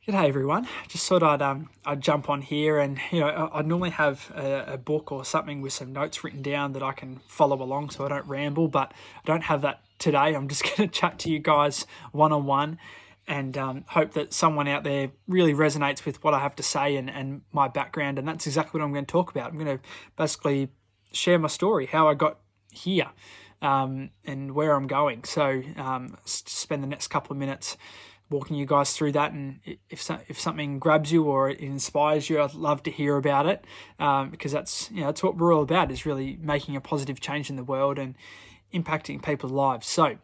G'day everyone. Just thought I'd jump on here, and I normally have a book or something with some notes written down that I can follow along so I don't ramble, but I don't have that today. I'm just going to chat to you guys one on one, and hope that someone out there really resonates with what I have to say and my background, and that's exactly what I'm going to talk about. I'm going to basically share my story, how I got here, and where I'm going. So spend the next couple of minutes walking you guys through that, and if something grabs you or it inspires you, I'd love to hear about it, because that's what we're all about, is really making a positive change in the world and impacting people's lives. So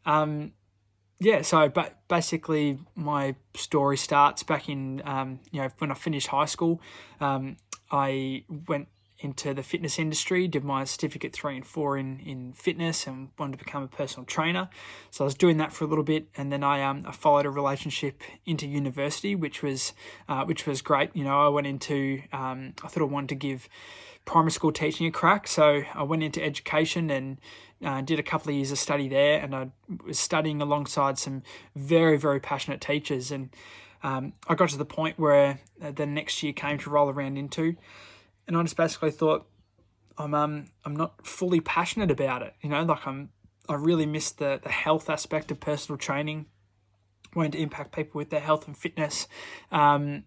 but basically my story starts back in when I finished high school. I went into the fitness industry, did my certificate 3 and 4 in fitness, and wanted to become a personal trainer. So I was doing that for a little bit, and then I followed a relationship into university, which was great. I went into I thought I wanted to give primary school teaching a crack, so I went into education and did a couple of years of study there, and I was studying alongside some very, very passionate teachers, and I got to the point where the next year came to roll around into, and I just basically thought, I'm not fully passionate about it. I really missed the health aspect of personal training, wanting to impact people with their health and fitness. And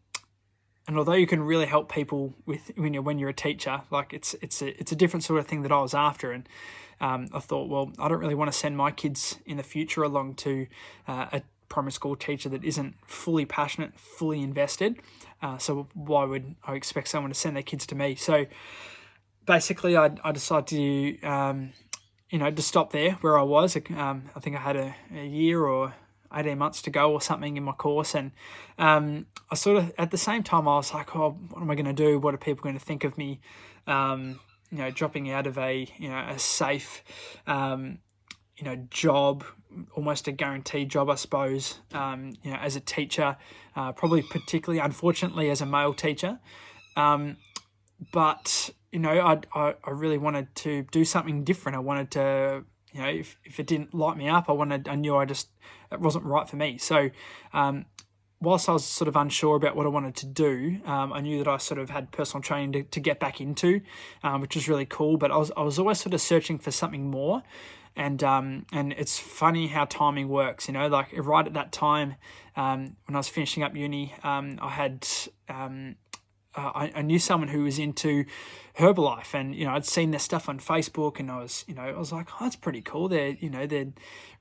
although you can really help people with when you're a teacher, like it's a different sort of thing that I was after. And I thought, well, I don't really want to send my kids in the future along to a primary school teacher that isn't fully passionate, fully invested. So why would I expect someone to send their kids to me? So basically, I decided to to stop there where I was. I think I had a year or 18 months to go or something in my course, and I sort of, at the same time, I was like, oh, what am I going to do? What are people going to think of me? Dropping out of a safe job, almost a guaranteed job, I suppose, as a teacher, probably particularly, unfortunately, as a male teacher. But I really wanted to do something different. I wanted to, if it didn't light me up, I knew it wasn't right for me. So whilst I was sort of unsure about what I wanted to do, I knew that I sort of had personal training to get back into, which was really cool. But I was always sort of searching for something more. And it's funny how timing works, like right at that time, when I was finishing up uni, I had I knew someone who was into Herbalife, and I'd seen their stuff on Facebook, and I was like, oh, that's pretty cool. They're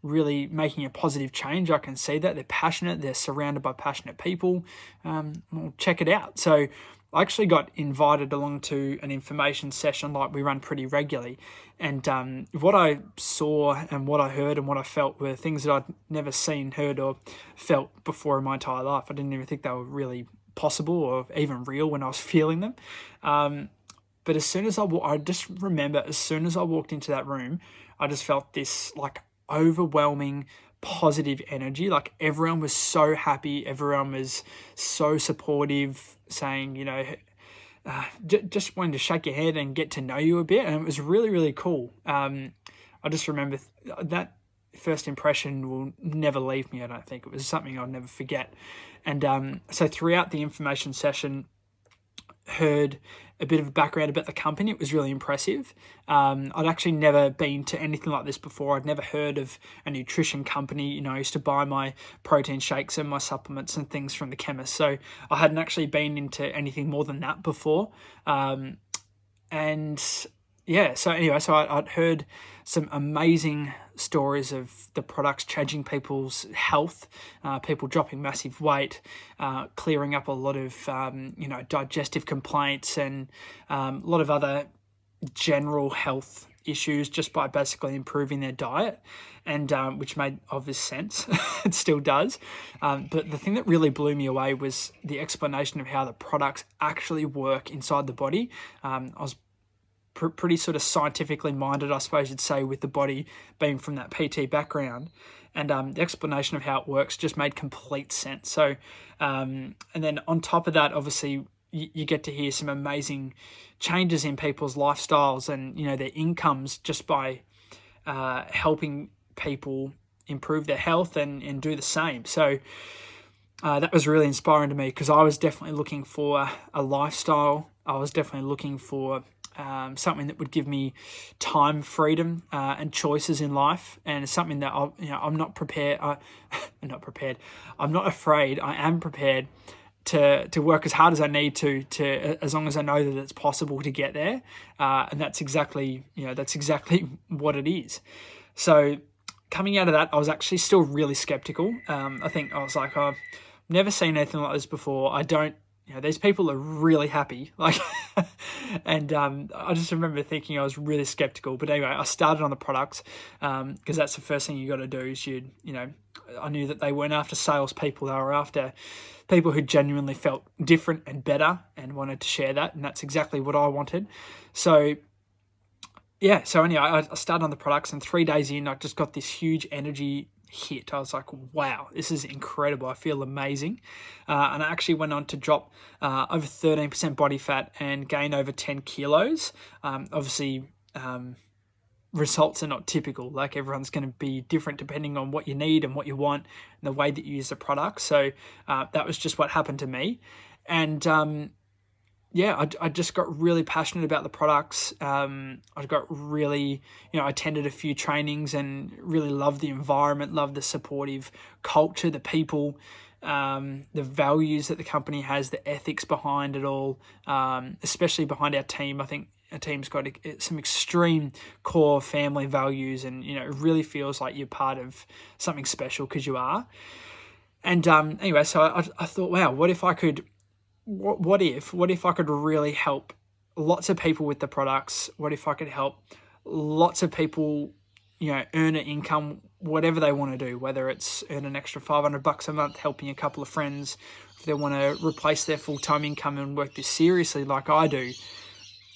really making a positive change. I can see that they're passionate. They're surrounded by passionate people. Well, check it out. So I actually got invited along to an information session like we run pretty regularly, and what I saw and what I heard and what I felt were things that I'd never seen, heard, or felt before in my entire life. I didn't even think they were really possible or even real when I was feeling them. But as soon as I just remember, as soon as I walked into that room, I just felt this like overwhelming positive energy. Like everyone was so happy, everyone was so supportive, saying, just wanting to shake your head and get to know you a bit, and it was really, really cool. I just remember that first impression will never leave me. I don't think it was something I'll never forget. And so throughout the information session, heard a bit of a background about the company. It was really impressive. I'd actually never been to anything like this before. I'd never heard of a nutrition company. I used to buy my protein shakes and my supplements and things from the chemist. So I hadn't actually been into anything more than that before. So I'd heard some amazing stories of the products changing people's health, people dropping massive weight, clearing up a lot of, digestive complaints, and a lot of other general health issues just by basically improving their diet, and which made obvious sense. It still does. But the thing that really blew me away was the explanation of how the products actually work inside the body. I was pretty sort of scientifically minded, I suppose you'd say, with the body being from that PT background, and the explanation of how it works just made complete sense. So, and then on top of that, obviously, you get to hear some amazing changes in people's lifestyles and their incomes just by helping people improve their health and do the same. So that was really inspiring to me, because I was definitely looking for a lifestyle. I was definitely looking for something that would give me time, freedom, and choices in life, and it's something that I'm not prepared. I'm not prepared. I'm not afraid. I am prepared to work as hard as I need to as long as I know that it's possible to get there, and that's exactly what it is. So coming out of that, I was actually still really skeptical. I think I was like, I've never seen anything like this before. I don't, these people are really happy. Like, and I just remember thinking I was really skeptical. But anyway, I started on the products, because that's the first thing you got to do is I knew that they weren't after salespeople. They were after people who genuinely felt different and better and wanted to share that. And that's exactly what I wanted. So yeah, so anyway, I started on the products, and 3 days in, I just got this huge energy hit. I was like, wow, this is incredible. I feel amazing. And I actually went on to drop over 13% body fat and gain over 10 kilos. Obviously, results are not typical. Like, everyone's going to be different depending on what you need and what you want and the way that you use the product. So that was just what happened to me. And I just got really passionate about the products. I got really, I attended a few trainings and really loved the environment, loved the supportive culture, the people, the values that the company has, the ethics behind it all, especially behind our team. I think our team's got some extreme core family values, and, it really feels like you're part of something special, because you are. And anyway, so I thought, wow, what if I could really help lots of people with the products? What if I could help lots of people, earn an income, whatever they want to do, whether it's earn an extra $500 a month, helping a couple of friends, if they want to replace their full-time income and work this seriously like I do.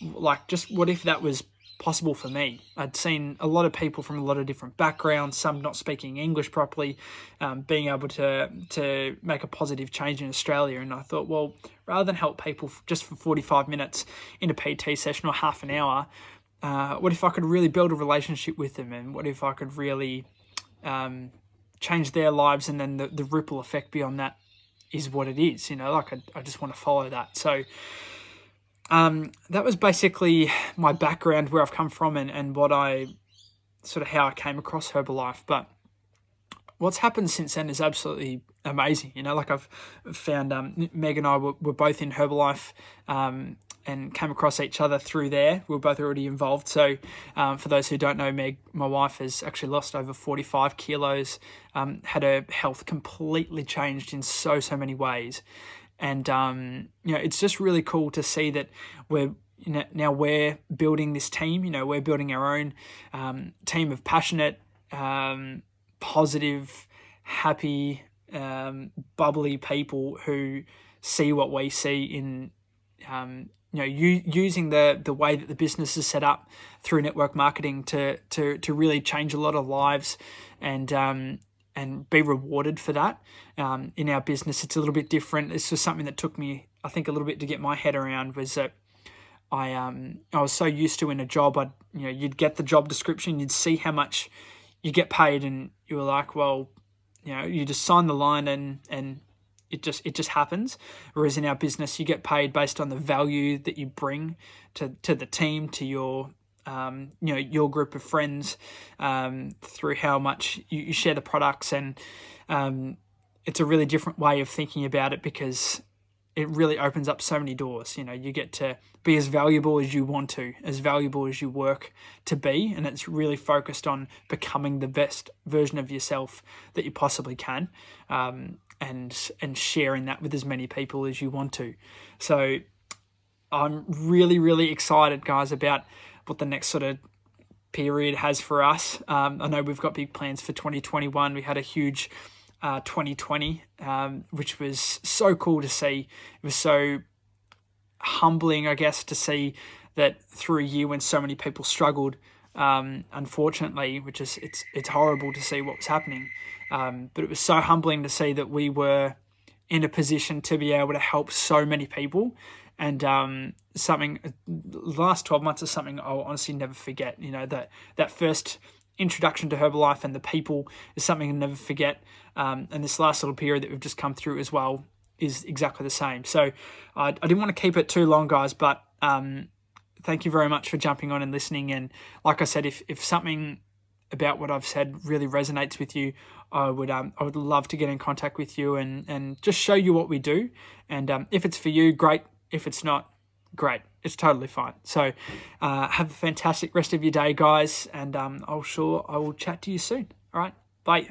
Like, just what if that was possible for me? I'd seen a lot of people from a lot of different backgrounds, some not speaking English properly, being able to make a positive change in Australia. And I thought, well, rather than help people just for 45 minutes in a PT session or half an hour, what if I could really build a relationship with them? And what if I could really change their lives? And then the ripple effect beyond that is what it is. I just want to follow that. So that was basically my background, where I've come from, and what how I came across Herbalife. But what's happened since then is absolutely amazing. I've found Meg and I were both in Herbalife, and came across each other through there. We were both already involved. So for those who don't know, Meg, my wife, has actually lost over 45 kilos, had her health completely changed in so many ways. And, it's just really cool to see that now we're building this team. We're building our own team of passionate, positive, happy, bubbly people who see what we see in, using the way that the business is set up through network marketing to really change a lot of lives, and be rewarded for that. In our business, it's a little bit different. This was something that took me, I think, a little bit to get my head around, was that I was so used to, in a job, you'd get the job description, you'd see how much you get paid, and you were like, well, you just sign the line and it just happens. Whereas in our business, you get paid based on the value that you bring to the team, to your your group of friends, through how much you share the products. And it's a really different way of thinking about it, because it really opens up so many doors. You get to be as valuable as you want to, as valuable as you work to be, and it's really focused on becoming the best version of yourself that you possibly can, and sharing that with as many people as you want to. So I'm really, really excited, guys, about what the next sort of period has for us. I know we've got big plans for 2021. We had a huge 2020, which was so cool to see. It was so humbling, I guess, to see that through a year when so many people struggled, unfortunately, which is, it's horrible to see what was happening. But it was so humbling to see that we were in a position to be able to help so many people. And the last 12 months is something I'll honestly never forget. That first introduction to Herbalife and the people is something I'll never forget. And this last little period that we've just come through as well is exactly the same. So I didn't want to keep it too long, guys, but thank you very much for jumping on and listening. And like I said, if something about what I've said really resonates with you, I would love to get in contact with you and just show you what we do. And if it's for you, great. If it's not, great. It's totally fine. So have a fantastic rest of your day, guys. And I will chat to you soon. All right. Bye.